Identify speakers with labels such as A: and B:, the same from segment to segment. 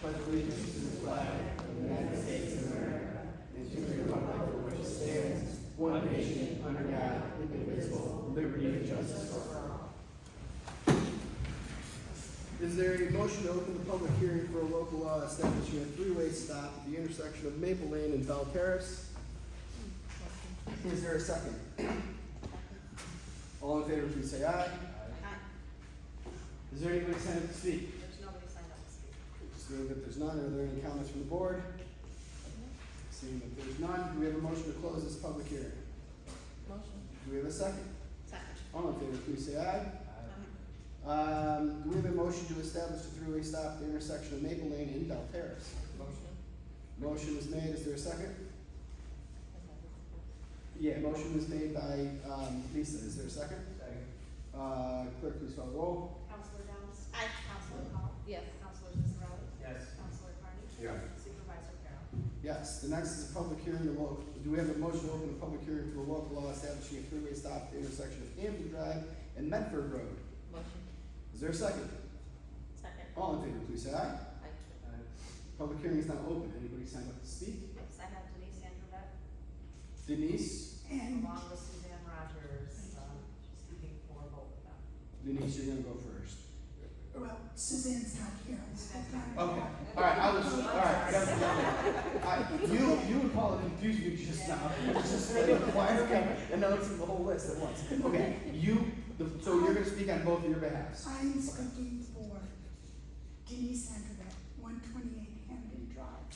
A: pledge allegiance to the flag of the United States of America and to the republic for which it stands, one nation, under God, indivisible, with liberty and justice for all. Is there a motion to open the public hearing for a local law establishing a three-way stop at the intersection of Maple Lane and Bell Terrace? Is there a second? All in favor, please say aye. Is there anybody signed up to speak?
B: There's nobody signed up to speak.
A: Seeing that there's none, are there any comments from the board? Seeing that there's none, do we have a motion to close this public hearing?
B: Motion.
A: Do we have a second?
B: Second.
A: All in favor, please say aye. Do we have a motion to establish a three-way stop at the intersection of Maple Lane and Bell Terrace?
B: Motion.
A: Motion is made, is there a second? Yeah, motion was made by, Lisa, is there a second?
C: Second.
A: Clerk, please call the roll.
B: Counselor Downs? Aye. Counselor Hall? Yes. Counselor Ciccarelli?
C: Yes.
B: Counselor Carney?
C: Yes.
B: Supervisor Carroll?
A: Yes, the next is a public hearing, do we have a motion to open a public hearing for a local law establishing a three-way stop at the intersection of Hampton Drive and Medford Road?
B: Motion.
A: Is there a second?
B: Second.
A: All in favor, please say aye.
B: Aye.
A: Public hearing is now open, anybody sign up to speak?
B: Yes, I have Denise Andrevet,
A: Denise?
B: along with Suzanne Rogers, speaking for both of them.
A: Denise, you're gonna go first.
D: Well, Suzanne's not here.
A: Okay, alright, you and Paula confused me just now. It's just like, why is it, and now it's in the whole list at once. Okay, so you're gonna speak on both of your behalves.
D: I'm speaking for Denise Andrevet, 128 Hamden Drive.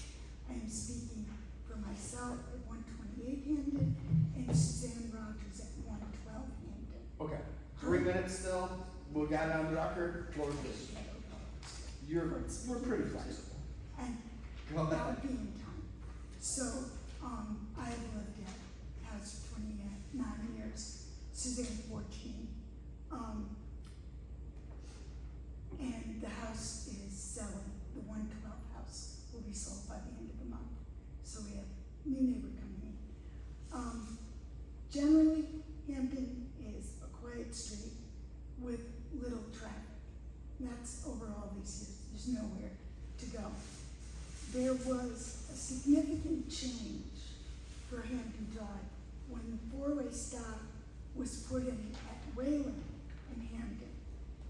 D: I am speaking for myself at 128 Hamden and Suzanne Rogers at 112 Hamden.
A: Okay, 3 minutes still, we'll get it on the record, Lord, please. We're pretty flexible.
D: And
A: Go ahead.
D: that would be in time. So, I've lived at house 29 years, Suzanne 14. And the house is selling, the 112 house will be sold by the end of the month. So we have new neighbor coming in. Generally, Hampton is a quiet street with little traffic. That's over all these years, there's nowhere to go. There was a significant change for Hampton Drive when the four-way stop was put in at Wayland and Hampton,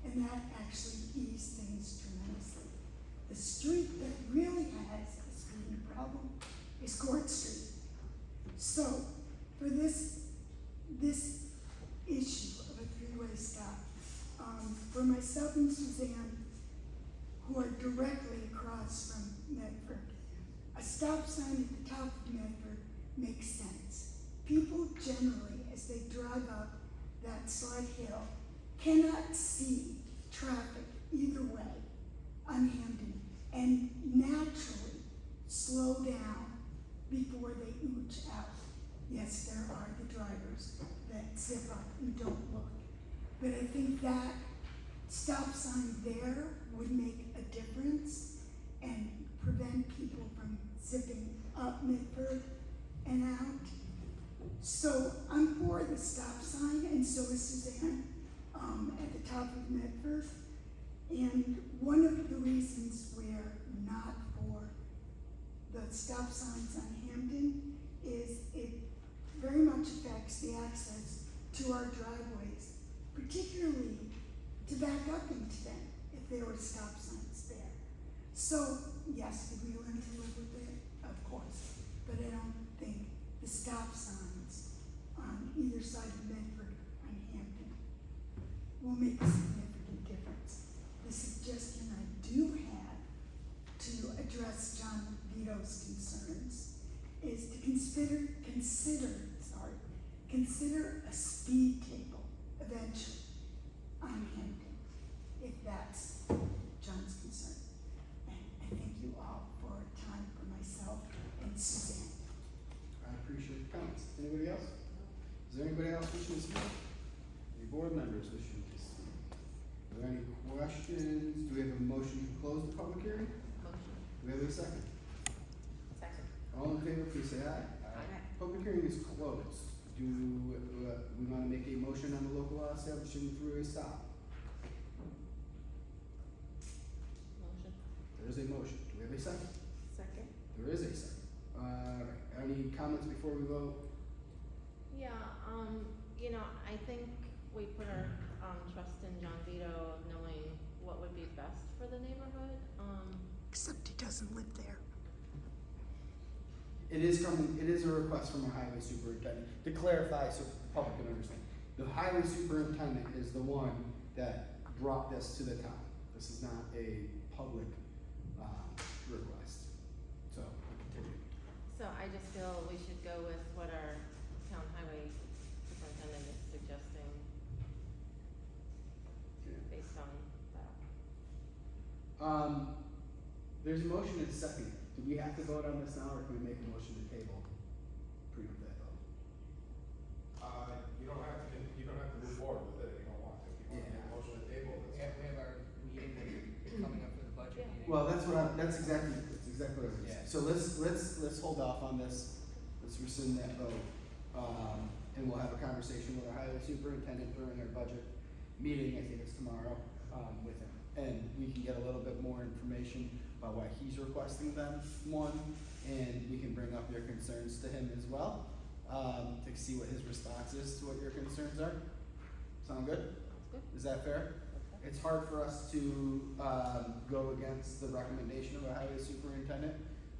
D: and that actually eased things tremendously. The street that really has a speeding problem is Court Street. So, for this issue of a three-way stop, for myself and Suzanne, who are directly across from Medford, a stop sign at the top of Medford makes sense. People generally, as they drive up that slight hill, cannot see traffic either way on Hampden and naturally slow down before they ooch out. Yes, there are the drivers that zip up and don't look, but I think that stop sign there would make a difference and prevent people from zipping up Medford and out. So I'm for the stop sign, and so is Suzanne, at the top of Medford. And one of the reasons we're not for the stop signs on Hampden is it very much affects the access to our driveways, particularly to back up into them if there were stop signs there. So, yes, would we learn to live with it? Of course. But I don't think the stop signs on either side of Medford and Hampton will make a significant difference. The suggestion I do have to address John Vito's concerns is to consider a speed table eventually on Hampton, if that's John's concern. And I thank you all for time for myself and Suzanne.
A: I appreciate the comments. Anybody else? Is there anybody else wishing to speak? Any board members wishing to speak? Are there any questions? Do we have a motion to close the public hearing?
B: Motion.
A: Do we have a second?
B: Second.
A: All in favor, please say aye.
B: Aye.
A: Public hearing is closed. Do we want to make a motion on the local law establishing the three-way stop?
B: Motion.
A: Is There is a motion. Do we have a second?
B: Second.
A: There is a second. Any comments before we vote?
C: Yeah, I think we put our, trust in John Vito of knowing what would be best for the neighborhood.
D: Except he doesn't live there.
A: It is a request from a highway superintendent, to clarify so the public can understand. The highway superintendent is the one that brought this to the town. This is not a public, request. So, continue.
C: So I just feel we should go with what our town highway superintendent is suggesting
A: Yeah.
C: based on that.
A: There's a motion and a second. Do we have to vote on this now, or can we make a motion to table? Approve that vote.
E: You don't have to move forward with it if you don't want to. If you want to make a motion to table,
F: We have our meeting coming up for the budget meeting.
A: Well, that's exactly what it is.
F: Yeah.
A: So let's hold off on this. Let's rescind that vote. And we'll have a conversation with our highway superintendent during our budget meeting, I think it's tomorrow, with him. And we can get a little bit more information about why he's requesting them, one, and we can bring up your concerns to him as well, to see what his response is to what your concerns are. Sound good?
C: That's good.
A: Is that fair? It's hard for us to, go against the recommendation of a highway superintendent,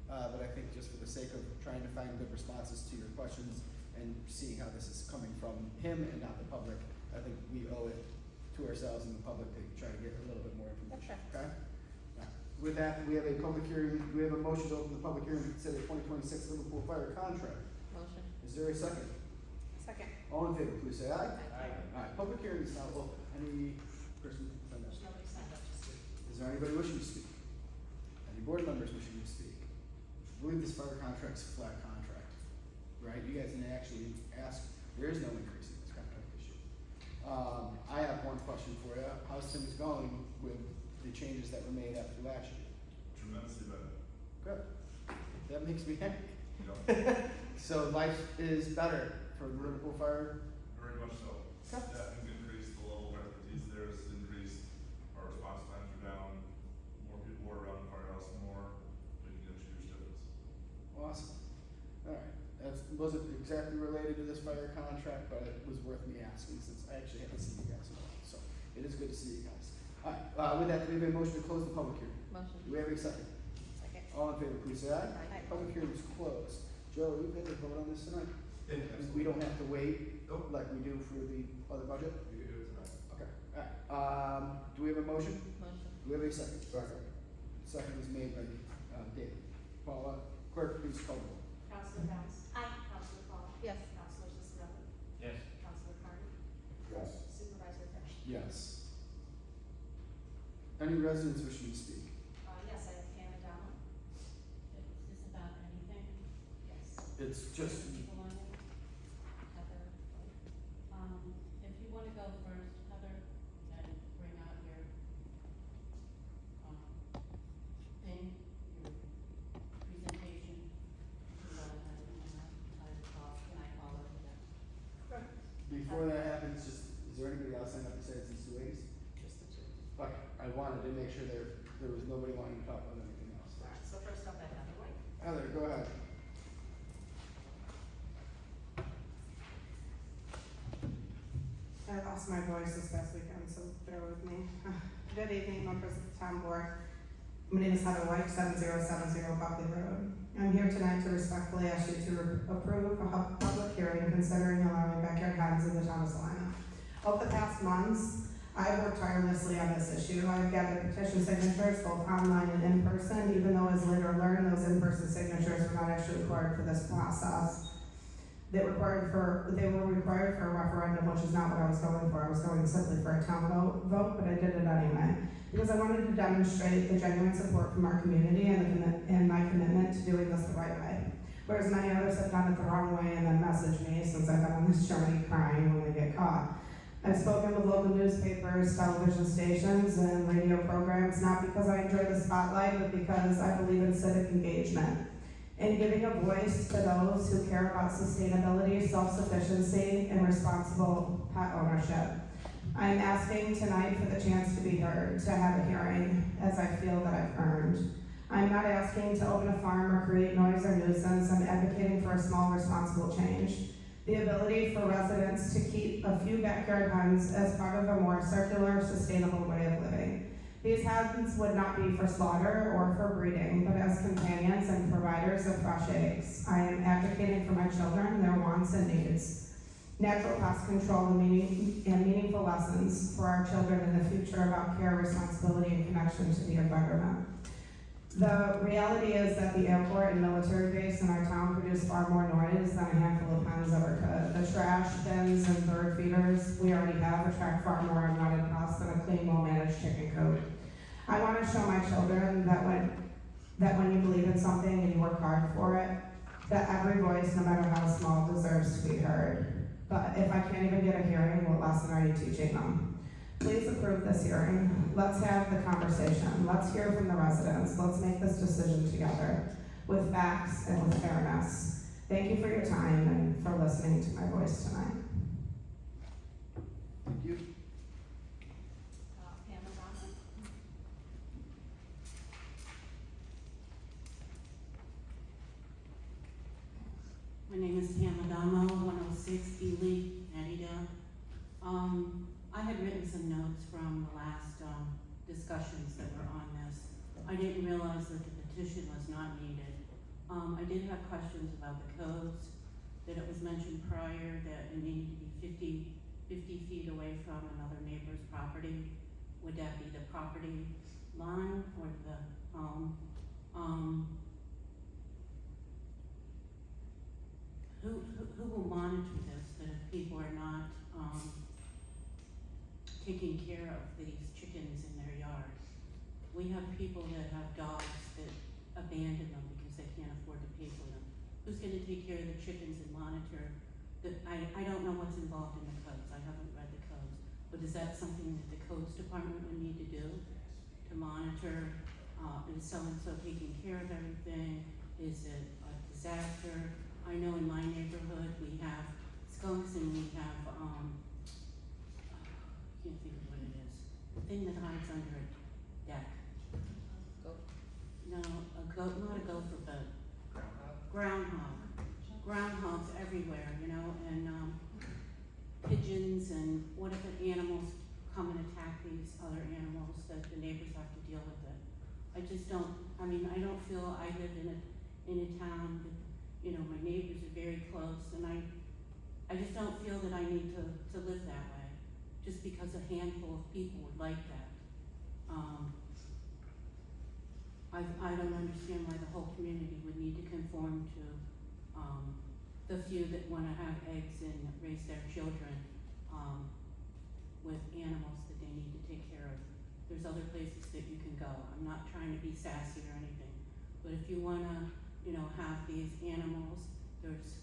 A: but I think just for the sake of trying to find good responses to your questions and seeing how this is coming from him and not the public, I think we owe it to ourselves and the public to try to get a little bit more information, okay? With that, we have a public hearing, we have a motion to open the public hearing to consider 2026 Liverpool Fire contract.
C: Motion.
A: Is there a second?
B: Second.
A: All in favor, please say aye.
F: Aye.
A: Alright, public hearing is now open. Any person on that?
B: There's nobody signed up to speak.
A: Is there anybody wishing to speak? Any board members wishing to speak? I believe this fire contract's a flat contract, right? You guys didn't actually ask, there is no increase in this contract this year. I have one question for you. How's things going with the changes that were made after last year?
G: Tremendously better.
A: Good. That makes me happy.
G: You know,
A: So life is better for the Liverpool Fire?
G: very much so.
A: Okay.
G: Staffing's increased, the level of expertise there is increased, our response times are down, more people are around the firehouse more, making a huge difference.
A: Awesome. Alright, that wasn't exactly related to this fire contract, but it was worth me asking since I actually haven't seen you guys in a while, so it is good to see you guys. Alright, with that, do we have a motion to close the public hearing?
C: Motion.
A: Do we have a second?
C: Second.
A: All in favor, please say aye.
C: Aye.
A: Public hearing is closed. Joe, are you going to vote on this tonight?
E: Yeah,
A: We don't have to wait
E: Nope.
A: like we do for the other budget?
E: You can do it tonight.
A: Okay, alright. Do we have a motion?
C: Motion.
A: Do we have a second?
E: Second.
A: Second is made by, David. Paula, clerk, please call the roll.
B: Counselor House.
C: Aye.
B: Counselor Paul.
C: Yes.
B: Counselor Sisnetos.
F: Yes.
B: Counselor Carney.
E: Yes.
B: Supervisor Fish.
A: Yes. Any residents wishing to speak?
B: Yes, I have Hannah Dowell.
H: Is this about anything?
B: Yes.
A: It's just,
H: People on it? Heather? If you wanna go first, Heather, and bring out your, thing, your presentation, you can go ahead and can I follow with that?
A: before that happens, just, is there anybody else signed up besides these two ladies?
B: Just the two.
A: Okay, I wanted to make sure there was nobody wanting to talk about anything else.
B: Alright, so first up, I have Heather White.
A: Heather, go ahead.
I: I lost my voice this past weekend, so bear with me. Good evening, members of the town board. My name is Heather White, 7070 Buckley Road. I'm here tonight to respectfully ask you to approve a public hearing considering allowing backyard hens in the town of Salina. Over the past months, I've worked tirelessly on this issue. I've gathered petition signatures both online and in person, even though as later learned, those in-person signatures were not actually required for this process. They were required for a referendum, which is not what I was going for. I was going simply for a town vote, but I did it anyway. Because I wanted to demonstrate the genuine support from our community and my commitment to doing this the right way. Whereas many others have done it the wrong way and then messaged me since I've been on this journey crying when they get caught. I've spoken with local newspapers, television stations, and radio programs, not because I enjoy the spotlight, but because I believe in civic engagement. In giving a voice to those who care about sustainability, self-sufficiency, and responsible pet ownership. I'm asking tonight for the chance to be heard, to have a hearing, as I feel that I've earned. I'm not asking to open a farm or create noise or nuisance. I'm advocating for a small, responsible change. The ability for residents to keep a few backyard hens as part of a more circular, sustainable way of living. These hens would not be for slaughter or for breeding, but as companions and providers of fresh eggs. I am advocating for my children, their wants and needs. Natural pest control and meaningful lessons for our children in the future about care, responsibility, and connection to the environment. The reality is that the airport and military base in our town produce far more noise than a handful of hens ever could. The trash bins and bird feeders we already have attract far more unwanted pests than a clean, well-managed chicken coop. I want to show my children that when you believe in something and you work hard for it, that every voice, no matter how small, deserves to be heard. But if I can't even get a hearing, what lesson are you teaching them? Please approve this hearing. Let's have the conversation. Let's hear from the residents. Let's make this decision together with facts and with fairness. Thank you for your time and for listening to my voice tonight.
A: Thank you.
B: Pamela Johnson?
H: My name is Pam Adamo, 106 Ely, Adida. I had written some notes from the last discussions that were on this. I didn't realize that the petition was not needed. I did have questions about the codes, that it was mentioned prior that it needed to be 50 feet away from another neighbor's property. Would that be the property line or the home? Who will monitor this, that if people are not taking care of these chickens in their yard? We have people that have dogs that abandon them because they can't afford to pay for them. Who's gonna take care of the chickens and monitor? I don't know what's involved in the codes, I haven't read the codes, but is that something that the codes department would need to do? To monitor, is so-and-so taking care of everything? Is it a disaster? I know in my neighborhood, we have skunks and we have, I can't think of what it is, the thing that hides under a deck.
C: Goat.
H: No, a goat, not a gopher, but groundhogs everywhere, you know, and pigeons, and what if animals come and attack these other animals that the neighbors have to deal with it? I just don't, I don't feel I live in a town that, you know, my neighbors are very close, and I just don't feel that I need to live that way, just because a handful of people would like that. I don't understand why the whole community would need to conform to, the few that wanna have eggs and raise their children, with animals that they need to take care of. There's other places that you can go. I'm not trying to be sassy or anything, but if you wanna, you know, have these animals, there's,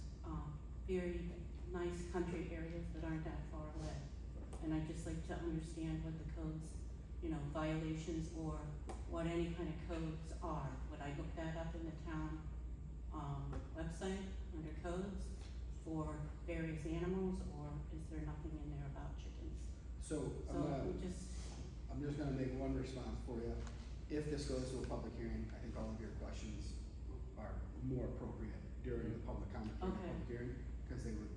H: very nice country areas that aren't that far away. And I'd just like to understand what the codes, you know, violations or what any kind of codes are. Would I look that up in the town, website under codes for various animals, or is there nothing in there about chickens?
A: So
H: we just,
A: I'm just gonna make one response for you. If this goes to a public hearing, I think all of your questions are more appropriate during the public comment during the
H: Okay.
A: public hearing, because they would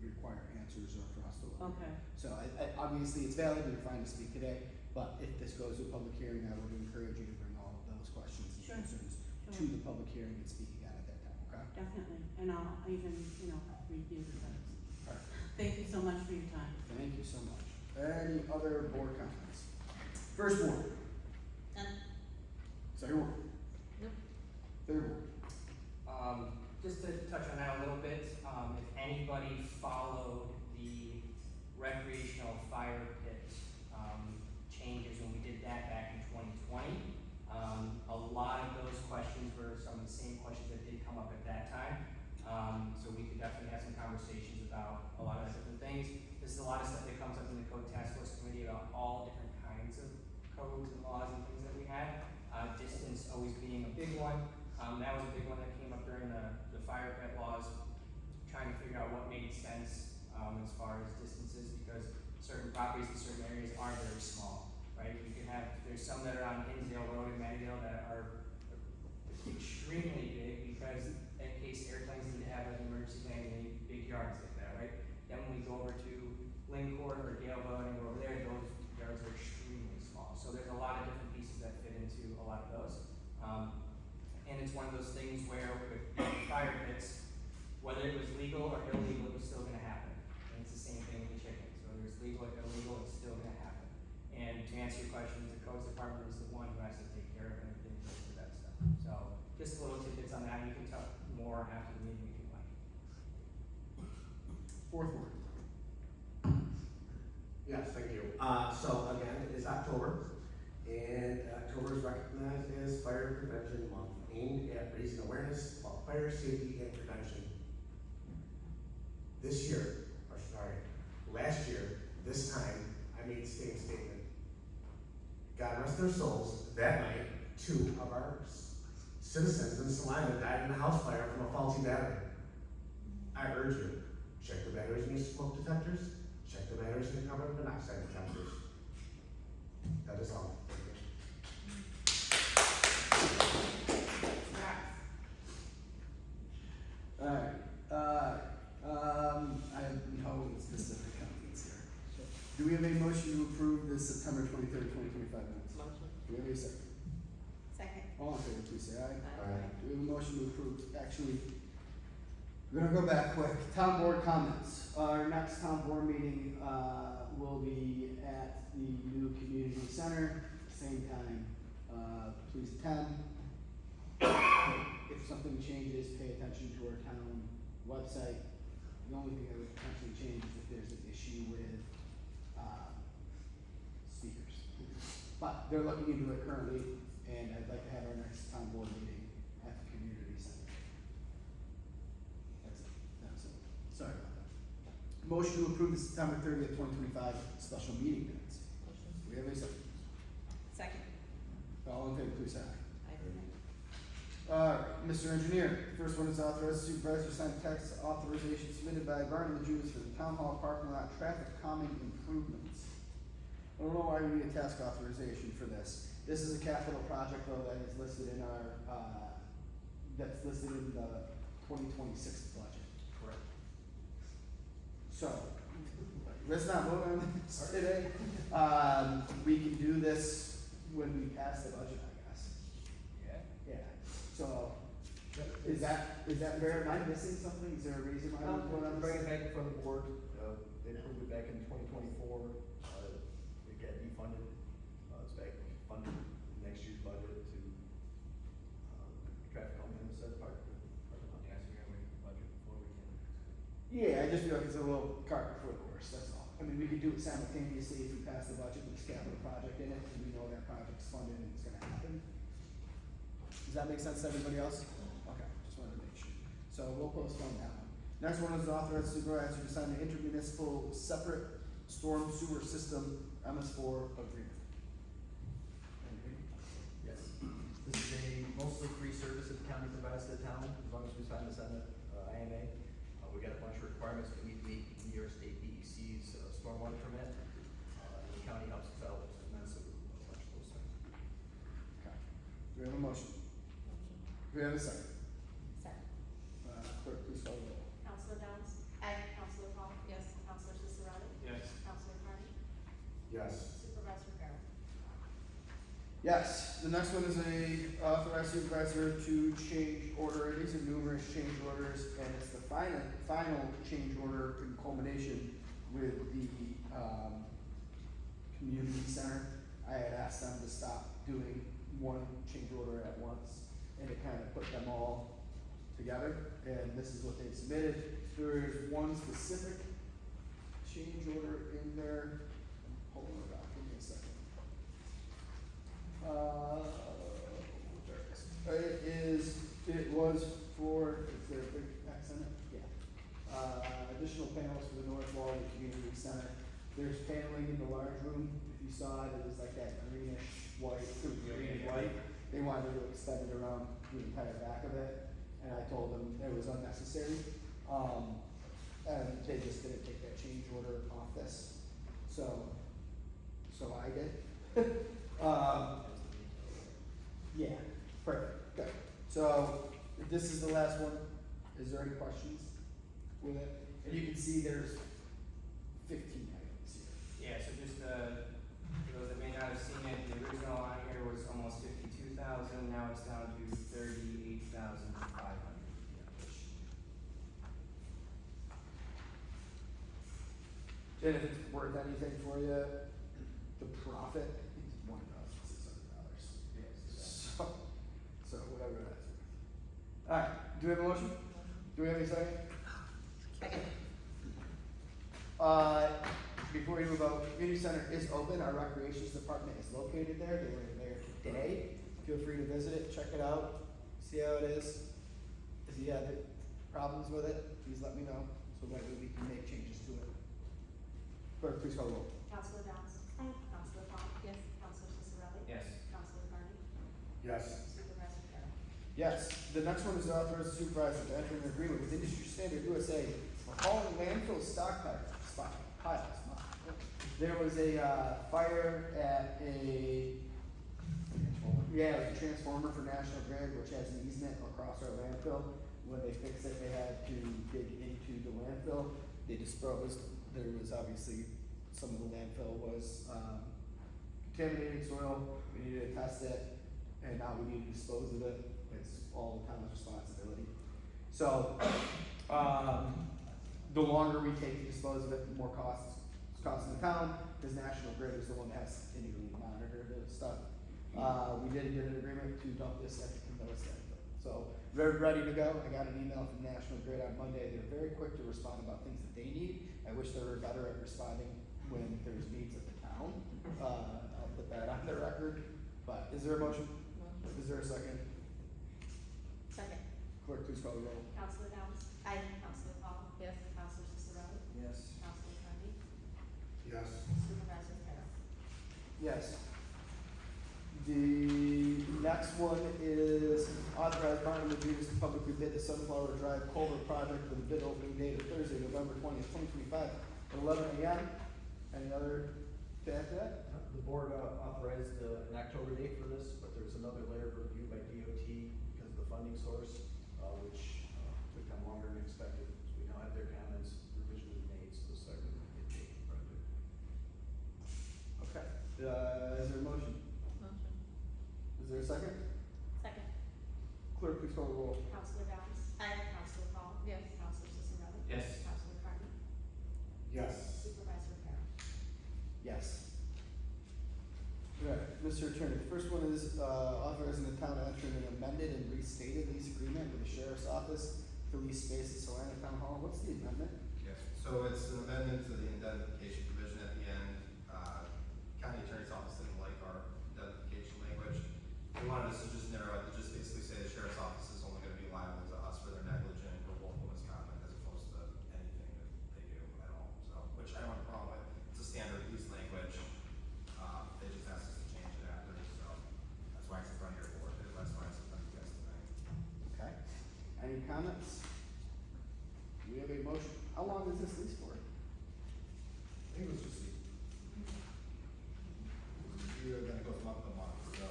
A: require answers or for us to look.
H: okay,
A: So obviously it's valid and you're fine to speak today, but if this goes to a public hearing, I would encourage you to bring all of those questions and
H: Sure.
A: concerns to
H: sure,
A: the public hearing and speak again at that time, okay?
H: definitely, and I'll even, you know, review the codes.
A: Perfect.
H: Thank you so much for your time.
A: Thank you so much. Any other board comments? First ward. Second ward.
C: Nope.
A: Third ward.
F: Just to touch on that a little bit, if anybody followed the recreational fire pit, changes when we did that back in 2020, a lot of those questions were some of the same questions that did come up at that time. So we could definitely have some conversations about a lot of different things. This is a lot of stuff that comes up in the code task force committee about all different kinds of codes and laws and things that we had. Distance always being a big one. That was a big one that came up during the fire pit laws, trying to figure out what made sense as far as distances, because certain properties in certain areas are very small, right? You can have, there's some that are on Hinsdale Road in Mattydale that are extremely big because in case airplanes need to have an emergency landing, they need big yards like that, right? Then when we go over to Lincourt or Galeville and we're over there, those yards are extremely small. So there's a lot of different pieces that fit into a lot of those. And it's one of those things where with fire pits, whether it was legal or illegal, it was still gonna happen. And it's the same thing with chickens, whether it's legal or illegal, it's still gonna happen. And to answer your question, the codes department is the one who has to take care of everything related to that stuff. So just little tidbits on that, you can talk more after the meeting if you like.
A: Fourth ward.
J: Yes, thank you. So again, it is October, and October is recognized as Fire Prevention Month, aimed at raising awareness about fire safety and prevention. This year, or sorry, last year, this time, I made the same statement. God rest their souls, that night, 2 of our citizens in Salina died in a house fire from a faulty battery. I urge you, check the batteries in your smoke detectors, check the batteries in your carbon monoxide detectors. That is all.
A: Alright, I have no specific comments here. Do we have a motion to approve the September 23rd, 2025 minutes?
C: Motion.
A: Do we have a second?
B: Second.
A: All in favor, please say aye.
J: Aye.
A: Do we have a motion to approve, actually, we're gonna go back quick. Town board comments. Our next town board meeting, will be at the new community center, same time. Please attend. If something changes, pay attention to our town website. The only thing that would potentially change is if there's an issue with, speakers. But they're looking into it currently, and I'd like to have our next town board meeting at the community center. That's it. Sorry about that. Motion to approve the September 30th, 2025 special meeting minutes.
C: Motion.
A: Do we have a second?
B: Second.
A: All in favor, please say aye.
C: Aye.
A: Mr. Engineer, first one is authorized supervisor to sign text authorization submitted by Barton and Jews for the town hall parking lot traffic calming improvements. I don't know why we need a task authorization for this. This is a capital project though that is listed in our, that's listed in the 2026 budget.
E: Correct.
A: So, let's not vote on this today. We can do this when we pass the budget, I guess.
E: Yeah.
A: Yeah, so, is that fair? Am I missing something? Is there a reason why we vote on
K: Bring
A: this?
K: it back in front of the board, they approved it back in 2024, it got defunded, it's back funded in next year's budget to, traffic calming on the said part.
E: Yeah, so we're gonna wait for the budget before we can.
A: Yeah, I just feel like it's a little cart before the horse, that's all. I mean, we could do it simultaneously if we pass the budget with this capital project in it, because we know that project's funded and it's gonna happen. Does that make sense to everybody else? Okay, just wanted to make sure. So we'll postpone that one. Next one is authorize supervisor to sign the intermunicipal separate storm sewer system MS4 agreement.
K: Yes. This is a mostly free service that the county provides to the town, as long as we sign this IMA. We got a bunch of requirements that we meet New York State DEC's stormwater permit. And the county helps us out immensely with a bunch of those things.
A: Okay. Do we have a motion?
C: Motion.
A: Do we have a second?
B: Second.
A: Clerk, please call the roll.
B: Counselor Downs? Aye. Counselor Paul? Yes. Counselor Cicerone?
E: Yes.
B: Counselor Carney?
J: Yes.
B: Supervisor Farrell?
A: Yes, the next one is a authorized supervisor to change order. These are numerous change orders, and it's the final change order in culmination with the, community center. I had asked them to stop doing one change order at once, and it kind of put them all together, and this is what they submitted. There is one specific change order in there. Hold on, give me a second. It was for, is there a big X in it? Yeah. Additional panels for the north wall of the community center. There's paneling in the large room, if you saw it, it was like that greenish white, green and white. They wanted to extend it around the entire back of it, and I told them it was unnecessary. And they just didn't take that change order off this. so I did. Yeah, perfect, good. So, this is the last one. Is there any questions with it? And you can see there's 15 items here.
F: Yeah, so just, for those that may not have seen it, the original on here was almost 52,000, now it's down to 38,500.
A: And if it's worth anything for you, the profit is $1,600.
F: Yes.
A: So whatever that is. Alright, do we have a motion? Do we have any second?
C: Second.
A: Before we move on, community center is open, our recreations department is located there, they were there today. Feel free to visit it, check it out, see how it is. If you have problems with it, please let me know, so that way we can make changes to it. Clerk, please call the roll.
B: Counselor Downs?
C: Aye.
B: Counselor Paul?
C: Yes.
B: Counselor Ciccarelli?
F: Yes.
B: Counselor Carney?
J: Yes.
B: Supervisor Carroll?
A: Yes, the next one is to authorize the supervisor to enter an agreement with Industry Standard USA for hauling landfill piles. There was a, fire at a, yeah, it was a transformer for National Grid, which has an easement across our landfill. When they fixed it, they had to dig into the landfill. They disposed, there was obviously, some of the landfill was, contaminated soil, we needed to test it, and now we need to dispose of it. It's all the town's responsibility. So, the longer we take to dispose of it, the more it's costing the town, because National Grid is the one that has to continually monitor the stuff. We did get an agreement to dump this at the Camillus landfill. So, they're ready to go. I got an email from National Grid on Monday. They're very quick to respond about things that they need. I wish they were better at responding when there's needs at the town. I'll put that on the record. But is there a motion?
C: Motion.
A: Is there a second?
C: Second.
A: Clerk, please call the roll.
B: Counselor Downs?
C: Aye.
B: Counselor Paul?
C: Yes.
B: Counselor Ciccarelli?
F: Yes.
B: Counselor Carney?
J: Yes.
B: Supervisor Carroll?
A: Yes. The next one is authorize Barnum and Davis to publicly bid the Sunflower Drive Culvert Project with a bid opening date of Thursday, November 20th, 2025 at 11 a.m. Any other to add to that?
K: The board authorized an October date for this, but there was another layer of review by DOT because of the funding source, which took them longer than expected. So we now have their comments, revisions made, so this is going to get taken project.
A: Okay. Is there a motion?
C: Motion.
A: Is there a second?
C: Second.
A: Clerk, please call the roll.
B: Counselor Downs?
C: Aye.
B: Counselor Paul?
C: Yes.
B: Counselor Ciccarelli?
F: Yes.
B: Counselor Carney?
J: Yes.
B: Supervisor Carroll?
A: Yes. Alright, Mr. Attorney, the first one is authorizing the town to enter an amended and restated lease agreement with the sheriff's office for lease space at Salina Town Hall. What's the amendment?
L: Yes, so it's an amendment to the indemnification provision at the end. County Attorney's Office didn't like our indemnification language. They wanted us to just narrow it, to just basically say the sheriff's office is only gonna be liable to us for their negligent or willful misconduct as opposed to anything that they do at all, so, which I don't have a problem with. It's a standard lease language. They just asked us to change it after, so that's why it's in front of your board, that's why it's in front of you guys tonight.
A: Okay. Any comments? Do we have a motion? How long is this lease for?
L: I think it was just, either then it goes month to month, so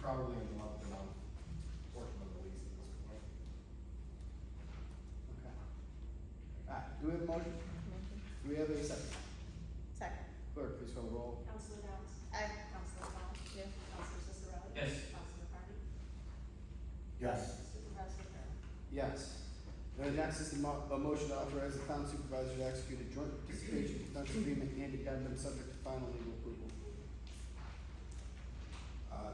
L: probably in the month to month portion of the lease at this point.
A: Okay. Alright, do we have a motion?
C: Motion.
A: Do we have a second?
C: Second.
A: Clerk, please call the roll.
B: Counselor Downs?
C: Aye.
B: Counselor Paul?
C: Yes.
B: Counselor Ciccarelli?
F: Yes.
B: Counselor Carney?
J: Yes.
B: Supervisor Carroll?
A: Yes. Next is a motion to authorize the town supervisor to execute a joint participation defense agreement and addendum subject to final legal approval.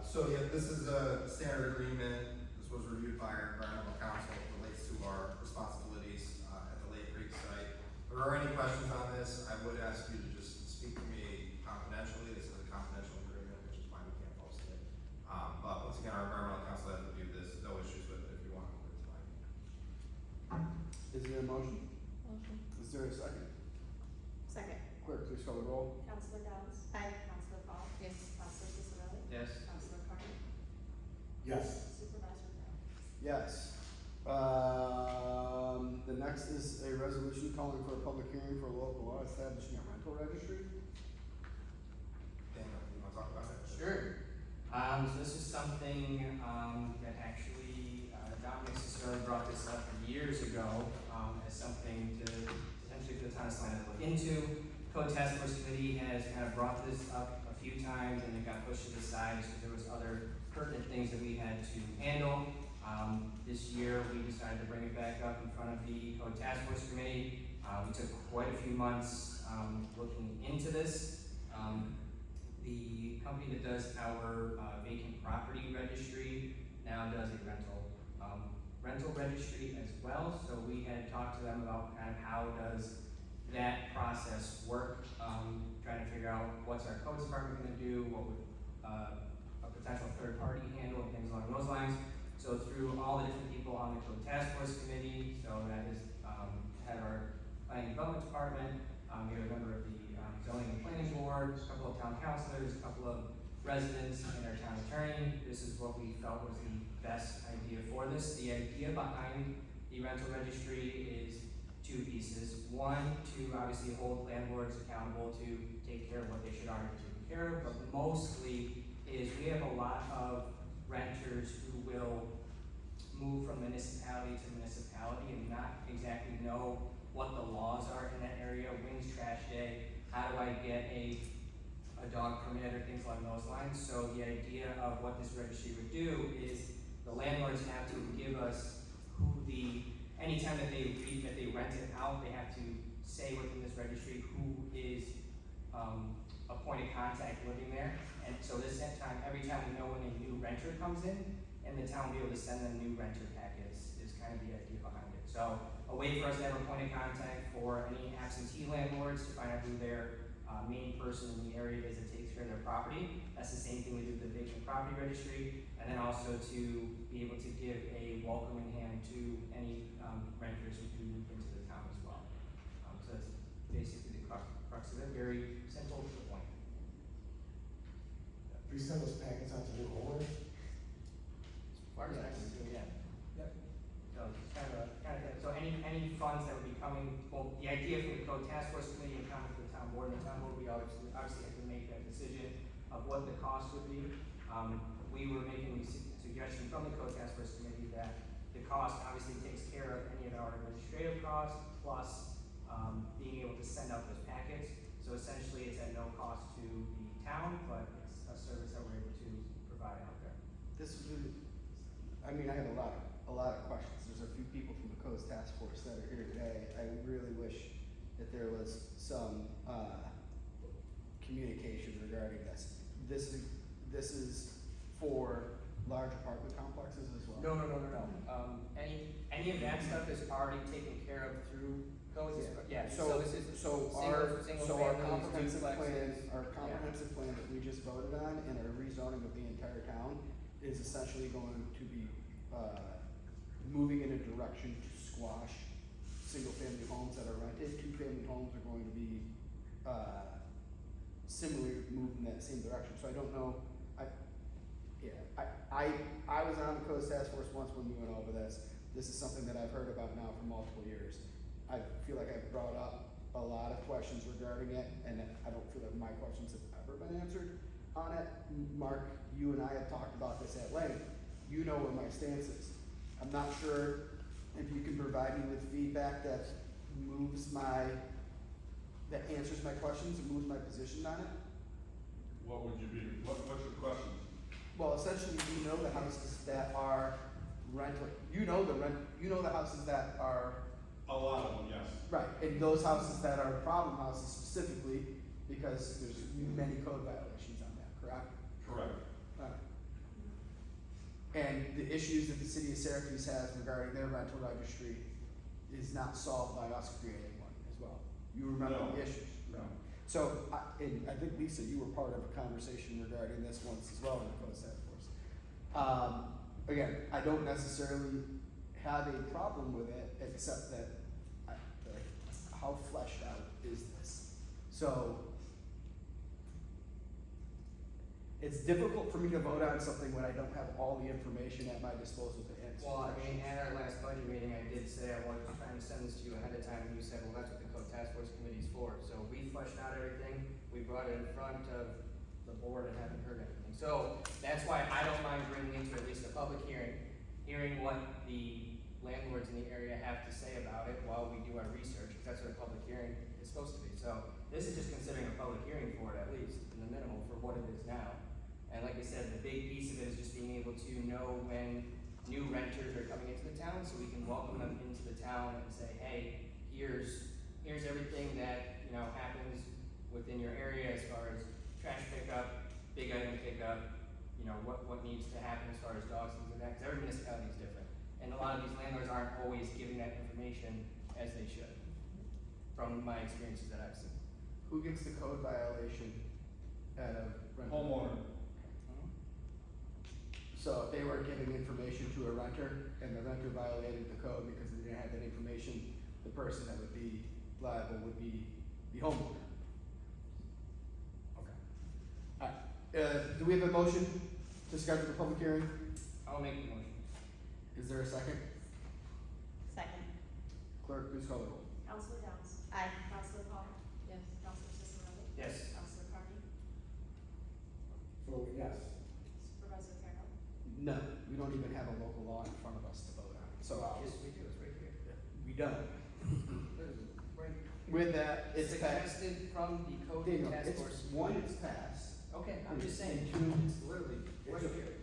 L: So yeah, this is a standard agreement. This was reviewed by our environmental council. It relates to our responsibilities at the Lake Creek site. If there are any questions on this, I would ask you to just speak to me confidentially. This is a confidential agreement, which is why we can't post it. But once again, our environmental council has reviewed this. No issues with it if you want to move it tonight.
A: Is there a motion?
C: Motion.
A: Is there a second?
C: Second.
A: Clerk, please call the roll.
B: Counselor Downs?
C: Aye.
B: Counselor Paul?
C: Yes.
B: Counselor Ciccarelli?
F: Yes.
B: Counselor Carney?
J: Yes.
B: Supervisor Carroll?
A: Yes. The next is a resolution calling for a public hearing for a local law establishing a rental registry.
F: Sure. So this is something, that actually, Dominic Cicerone brought this up years ago, as something to, potentially for the town of Salina to look into. Code Task Force Committee has kind of brought this up a few times, and it got pushed to the side because there was other pertinent things that we had to handle. This year, we decided to bring it back up in front of the Code Task Force Committee. We took quite a few months, looking into this. The company that does our vacant property registry now does a rental registry as well. So we had talked to them about kind of how does that process work, trying to figure out what's our codes department gonna do, what would a potential third party handle, and things along those lines. So through all the different people on the Code Task Force Committee, so that is head of our planning and development department, we have a member of the zoning and planning board, a couple of town councilors, a couple of residents, and our town attorney. This is what we felt was the best idea for this. The idea behind the rental registry is two pieces. One, to obviously hold landlords accountable to take care of what they should already be taken care of, but mostly is we have a lot of renters who will move from municipality to municipality and not exactly know what the laws are in that area. When's trash day? How do I get a dog permit or things along those lines? So the idea of what this registry would do is the landlords have to give us anytime that they rent it out, they have to say within this registry who is a point of contact living there. And so this time, every time we know when a new renter comes in, and the town will be able to send them new renter packets is kind of the idea behind it. So a way for us to have a point of contact for any absentee landlords to find out who their main person in the area is that takes care of their property. That's the same thing we do with the vacant property registry, and then also to be able to give a welcoming hand to any renters who do move into the town as well. So that's basically the crux of it, very simple to the point.
J: We send those packets out to new owners.
F: As far as I can do, yeah. Yep. So it's so any funds that would be coming, well, the idea from the Code Task Force Committee and coming to the town board, and the town board, we obviously have to make that decision of what the cost would be. We were making a suggestion from the Code Task Force Committee that the cost obviously takes care of any of our administrative costs, plus being able to send out those packets. So essentially it's at no cost to the town, but it's a service that we're able to provide out there.
A: This is really, I mean, I have a lot of questions. There's a few people from the Coast Task Force that are here today. I really wish that there was some communication regarding this. This is for large apartment complexes as well?
F: No. Any of that stuff is already taken care of through codes. Yeah. So this is
A: our
F: single
A: comprehensive plan,
F: duplexes.
A: our comprehensive plan that we just voted on and our rezoning of the entire town is essentially going to be moving in a direction to squash single-family homes that are rented. Two-family homes are going to be similarly moved in that same direction. So I don't know. I was on the Coast Task Force once when we went over this. This is something that I've heard about now for multiple years. I feel like I've brought up a lot of questions regarding it, and I don't feel like my questions have ever been answered on it. Mark, you and I have talked about this at length. You know where my stance is. I'm not sure if you can provide me with feedback that answers my questions and moves my position on it.
G: What would you be, what's your question?
A: Well, essentially, you know the houses that are rental. You know the houses that are.
G: A lot of them, yes.
A: Right, and those houses that are problem houses specifically, because there's many code violations on that, correct?
G: Correct.
A: And the issues that the city of Syracuse has regarding their rental registry is not solved by us creating one as well. You remember
G: No.
A: the issues?
G: No.
A: So, and I think Lisa, you were part of a conversation regarding this once as well in the Coast Task Force. Again, I don't necessarily have a problem with it, except that how fleshed out is this? So, it's difficult for me to vote on something when I don't have all the information at my disposal to answer.
F: Well, I mean, at our last budget meeting, I did say I was trying to send this to you ahead of time, and you said, well, that's what the Code Task Force Committee is for. So we fleshed out everything, we brought it in front of the board and haven't heard anything. So that's why I don't mind bringing into at least a public hearing, hearing what the landlords in the area have to say about it while we do our research, because that's what a public hearing is supposed to be. So this is just considering a public hearing for it at least, in the minimal for what it is now. And like I said, the big piece of it is just being able to know when new renters are coming into the town, so we can welcome them into the town and say, hey, here's everything that, you know, happens within your area as far as trash pickup, big item pickup, you know, what needs to happen as far as dogs, things like that, because every municipality is different. And a lot of these landlords aren't always giving that information as they should, from my experiences that I've seen.
A: Who gets the code violation at a rental?
E: Homeowner.
A: So if they weren't giving information to a renter and the renter violated the code because they didn't have that information, the person that would be liable would be the homeowner. Okay. Alright, do we have a motion to schedule the public hearing?
F: I'll make the motion.
A: Is there a second?
C: Second.
A: Clerk, please call the roll.
B: Counselor Downs?
C: Aye.
B: Counselor Paul?
C: Yes.
B: Counselor Cicarelli?
F: Yes.
B: Counselor Carney?
A: Vote yes.
B: Supervisor Carroll?
A: No, we don't even have a local law in front of us to vote on, so
F: Yes, we do, it's right here.
A: we don't.
F: Right.
A: With that, it's passed.
F: Suggested from the code
A: Daniel,
F: task
A: it's,
F: force.
A: one, it's passed.
F: Okay, I'm just saying,
A: And two,
F: it's literally right
A: it's,
F: here.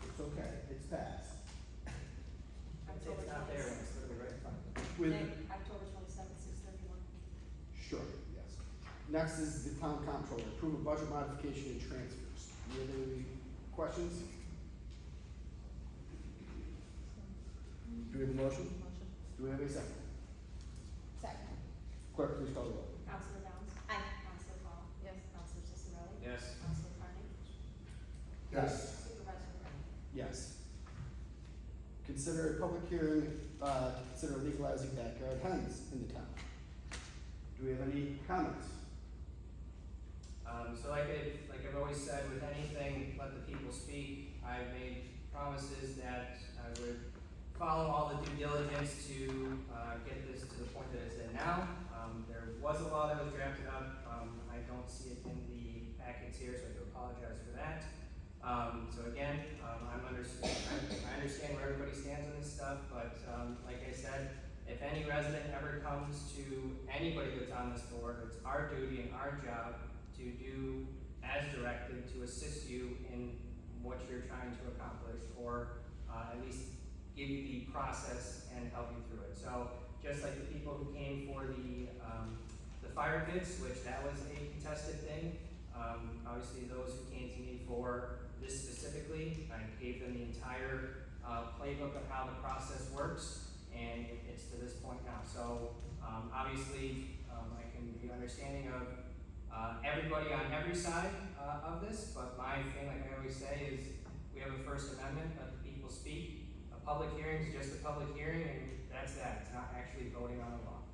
A: it's okay, it's passed.
B: October
F: It's not there, when it's literally right in front of me.
A: With,
B: October 27th, 6:31.
A: sure, yes. Next is the town comptroller, approve a budget modification and transfers. Do you have any questions? Do we have a motion?
C: Motion.
A: Do we have a second?
C: Second.
A: Clerk, please call the roll.
B: Counselor Downs?
C: Aye.
B: Counselor Paul?
C: Yes.
B: Counselor Cicarelli?
F: Yes.
B: Counselor Carney?
A: Yes.
B: Supervisor Carroll?
A: Yes. Consider a public hearing, consider legalizing backyard hens in the town. Do we have any comments?
F: So like I've always said, with anything, let the people speak. I've made promises that I would follow all the due diligence to, get this to the point that it's in now. There was a law that was drafted up, I don't see it in the packets here, so I do apologize for that. So again, I understand where everybody stands on this stuff, but, like I said, if any resident ever comes to anybody that's on this board, it's our duty and our job to do as directed to assist you in what you're trying to accomplish, or at least give you the process and help you through it. So just like the people who came for the fire pits, which that was a contested thing, obviously those who came to me for this specifically, I gave them the entire playbook of how the process works, and it's to this point now. So obviously I can be understanding of everybody on every side of this, but my thing, like I always say, is we have a First Amendment, let the people speak. A public hearing is just a public hearing, and that's that. It's not actually voting on a law.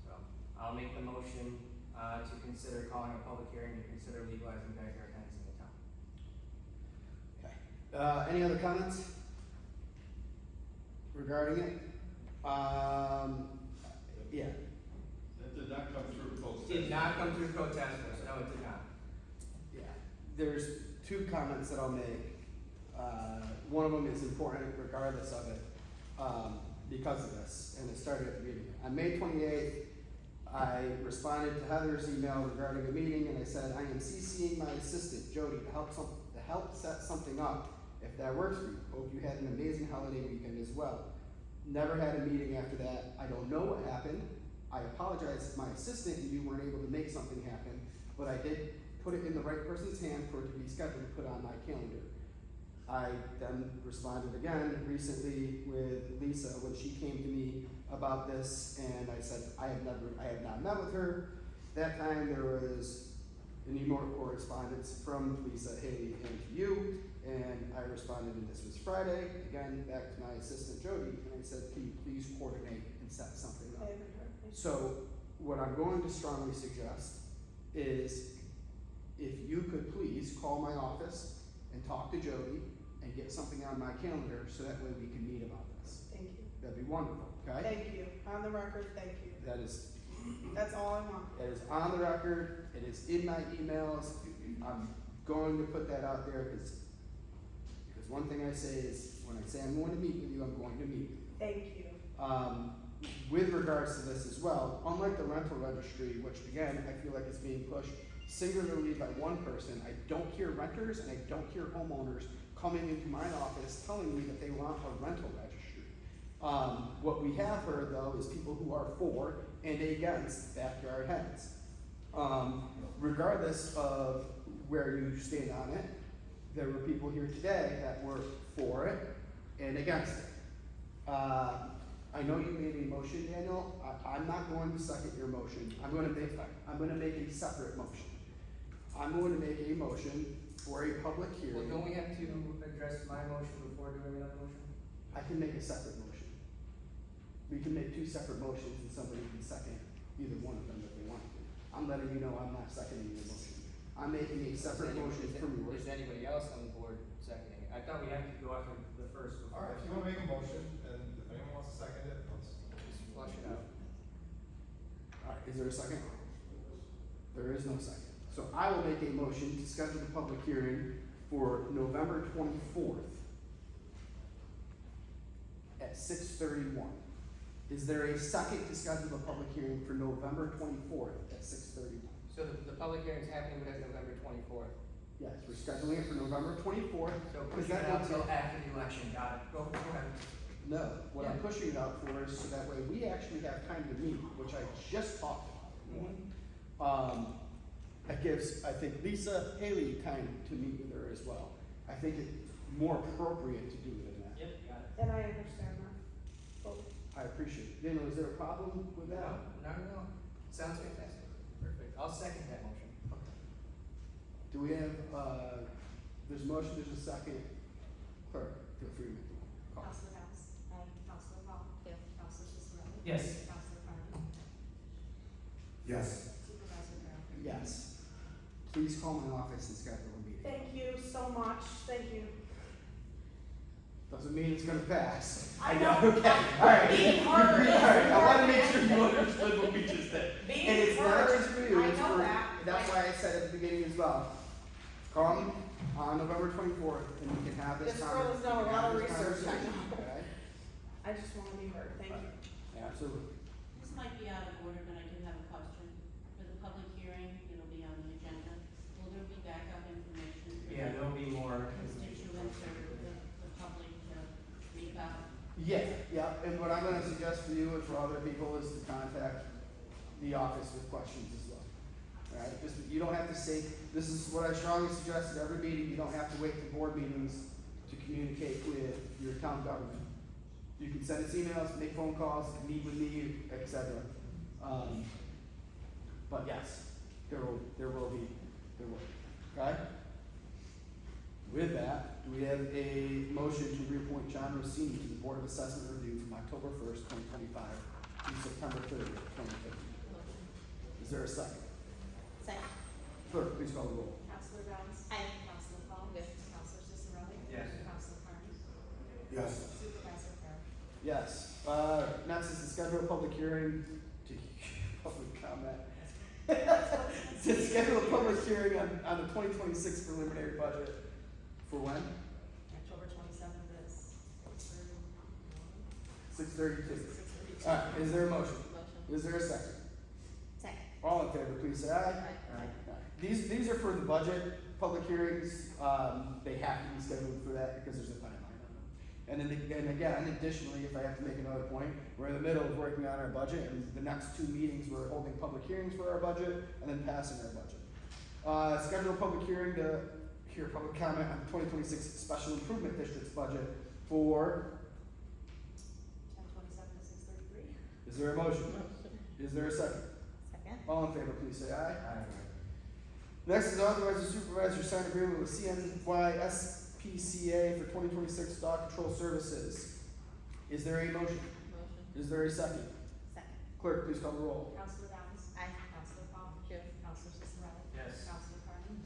F: So I'll make the motion to consider calling a public hearing to consider legalizing backyard hens in the town.
A: Okay. Any other comments regarding it? Yeah.
E: That did not come through code.
F: Did not come through code task force, no, it did not.
A: Yeah. There's two comments that I'll make. One of them is important regardless of it, because of this, and it started at the meeting. On May 28th, I responded to Heather's email regarding a meeting, and I said, I am CCing my assistant, Jody, to help set something up, if that works for you. Hope you had an amazing holiday weekend as well. Never had a meeting after that. I don't know what happened. I apologize if my assistant and you weren't able to make something happen, but I did put it in the right person's hand for it to be scheduled to put on my calendar. I then responded again recently with Lisa when she came to me about this, and I said, I have not met with her. That time there was an email correspondence from Lisa, Haley, and to you, and I responded, and this was Friday, again, back to my assistant Jody, and I said, can you please coordinate and set something up? So what I'm going to strongly suggest is if you could please call my office and talk to Jody and get something on my calendar so that way we can meet about this.
I: Thank you.
A: That'd be wonderful, okay?
I: Thank you. On the record, thank you.
A: That's
I: all I want.
A: It is on the record, it is in my emails, I'm going to put that out there because one thing I say is, when I say I'm going to meet with you, I'm going to meet with you.
I: Thank you.
A: With regards to this as well, unlike the rental registry, which again, I feel like is being pushed singularly by one person, I don't hear renters and I don't hear homeowners coming into my office telling me that they want a rental registry. What we have heard though is people who are for and against backyard hens. Regardless of where you stand on it, there were people here today that were for it and against it. I know you made a motion, Daniel. I'm not going to second your motion. I'm going to make a separate motion. I'm going to make a motion for a public
F: Well,
A: hearing.
F: don't we have to address my motion before doing another motion?
A: I can make a separate motion. We can make two separate motions and somebody can second either one of them if they want to. I'm letting you know I'm not seconding your motion. I'm making a separate motion from yours.
F: Is anybody else on the board seconding it? I thought we had to go after the first before.
L: Alright, if you wanna make a motion, and if anyone wants to second it, let's.
F: Just flush it out.
A: Alright, is there a second? There is no second. So I will make a motion to schedule the public hearing for November 24th at 6:31. Is there a second to schedule the public hearing for November 24th at 6:31?
F: So the public hearing's happening with November 24th.
A: Yes, we're scheduling it for November 24th.
F: So
A: because
F: push it
A: that
F: out
A: will
F: till
A: take-
F: after the election, got it. Go ahead.
A: No, what I'm
F: Yeah.
A: pushing it out for is so that way we actually have time to meet, which I just talked about. That gives, I think, Lisa Haley time to meet with her as well. I think it's more appropriate to do it in that.
F: Yep, got it.
I: And I understand that.
A: I appreciate it. Daniel, is there a problem with that?
F: No, no. Sounds fantastic. Perfect. I'll second that motion.
A: Do we have, there's a motion, there's a second. Clerk, feel free to make the call.
B: Counselor House. Counselor Paul.
C: Yes.
B: Counselor Cicarelli.
F: Yes.
B: Counselor Carney.
J: Yes.
B: Supervisor Farrell.
A: Yes. Please call my office and schedule a meeting.
I: Thank you so much, thank you.
A: Doesn't mean it's gonna pass.
I: I know.
A: Okay, alright.
I: Being heard is
A: Alright, I wanna
I: important.
A: make sure you understood what we just did.
I: Being
A: And it's not
I: heard,
A: just for you,
I: I
A: it's
I: know
A: for,
I: that.
A: that's why I said at the beginning as well. Come on November 24th and we can have this
I: This girl has done a
A: we can
I: lot
A: have
I: of
A: this
I: research, I
A: conversation,
I: know.
A: okay?
I: I just wanna be heard, thank you.
A: Absolutely.
H: This might be out of order, but I do have a question. For the public hearing, it'll be on the agenda. Will there be backup information for
F: Yeah, there'll be more.
H: constituents or the public to read about?
A: Yeah, and what I'm gonna suggest for you and for other people is to contact the office with questions as well. Alright, just, you don't have to say, this is what I strongly suggest at every meeting, you don't have to wait for board meetings to communicate with your town government. You can send us emails, make phone calls, meet with me, etc. But yes, there will be, okay? With that, do we have a motion to reappoint John Rossini to the Board of Assessment Review from October 1st, 2025 to September 30th, 2015? Is there a second?
C: Second.
A: Clerk, please call the roll.
B: Counselor Rouse.
C: Aye.
B: Counselor Paul.
C: Yes.
B: Counselor Cicarelli.
F: Yes.
B: Counselor Carney.
J: Yes.
B: Supervisor Farrell.
A: Yes. Next is to schedule a public hearing to public comment. To schedule a public hearing on the 2026 preliminary budget for when?
B: October 27th is
A: 6:32.
B: 6:32.
A: Alright, is there a motion?
C: Motion.
A: Is there a second?
C: Second.
A: All in favor, please say aye.
C: Aye.
A: These are for the budget public hearings. They have to be scheduled for that because there's a timeline on them. And again, additionally, if I have to make another point, we're in the middle of working on our budget, and the next two meetings, we're holding public hearings for our budget and then passing our budget. Schedule a public hearing to hear public comment on the 2026 Special Improvement District's budget for,
B: 10/27 to 6:33.
A: is there a motion? Is there a second?
C: Second.
A: All in favor, please say aye. Next is authorize the supervisor to sign agreement with CNY SPCA for 2026 dog control services. Is there a motion?
C: Motion.
A: Is there a second?
C: Second.
A: Clerk, please call the roll.
B: Counselor Rouse.
C: Aye.
B: Counselor Paul.
C: Yes.
B: Counselor Cicarelli.
F: Yes.
B: Counselor Carney.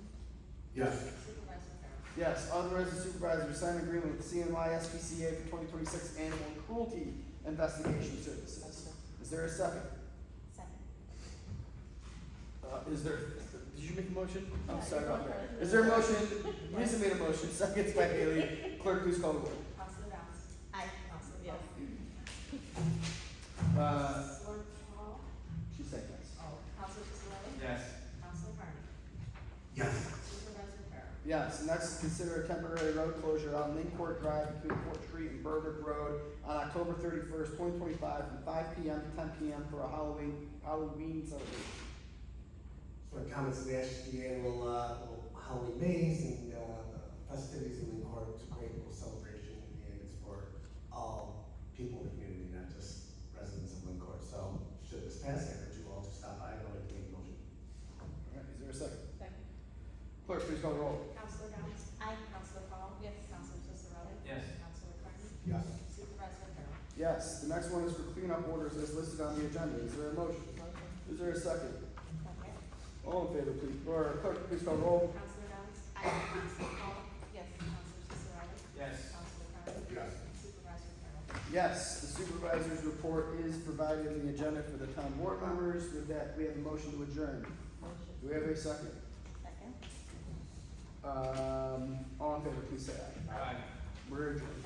J: Yes.
B: Supervisor Farrell.
A: Yes, authorize the supervisor to sign agreement with CNY SPCA for 2026 animal cruelty investigation services. Is there a second?
C: Second.
A: Is there, did you make a motion? I'm
C: Yeah,
A: sorry
C: you
A: about
C: go
A: that.
C: first.
A: Is there a motion? Lisa made a motion, seconds by Haley. Clerk, please call the roll.
B: Counselor Downs.
C: Aye.
B: Counselor
C: Yes.
B: Counselor Hall.
A: She said yes.
B: Oh, Counselor Ciccarelli.
E: Yes.
B: Counselor Carney.
J: Yes.
B: Supervisor Farrell.
A: Yes, next, consider a temporary road closure on Lynn Court Drive between Court Street and Berwick Road on October 31st, 2025, from 5 p.m. to 10 p.m. for a Halloween celebration.
J: So it comes to the annual Halloween maze and festivities in Lynn Court. It's a great little celebration, and it's for all people in the community, not just residents of Lynn Court. So should this pass, I urge you all to stop by. I'd like to make a motion.
A: All right, is there a second?
C: Second.
A: Clerk, please call the roll.
B: Counselor Downs.
C: Aye.
B: Counselor Hall.
C: Yes.
B: Counselor Ciccarelli.
E: Yes.
B: Counselor Carney.
J: Yes.
B: Supervisor Farrell.
A: Yes, the next one is for cleanup orders as listed on the agenda. Is there a motion?
C: Motion.
A: Is there a second?
B: Second.
A: All in favor, please, or clerk, please call the roll.
B: Counselor Downs. Counselor Hall.
C: Yes.
B: Counselor Ciccarelli.
E: Yes.
B: Counselor Carney.
J: Yes.
B: Supervisor Farrell.
A: Yes, the supervisor's report is provided in the agenda for the town board members. With that, we have a motion to adjourn.
C: Motion.
A: Do we have a second?
C: Second.
A: All in favor, please say aye.
E: Aye.
A: We're adjourned.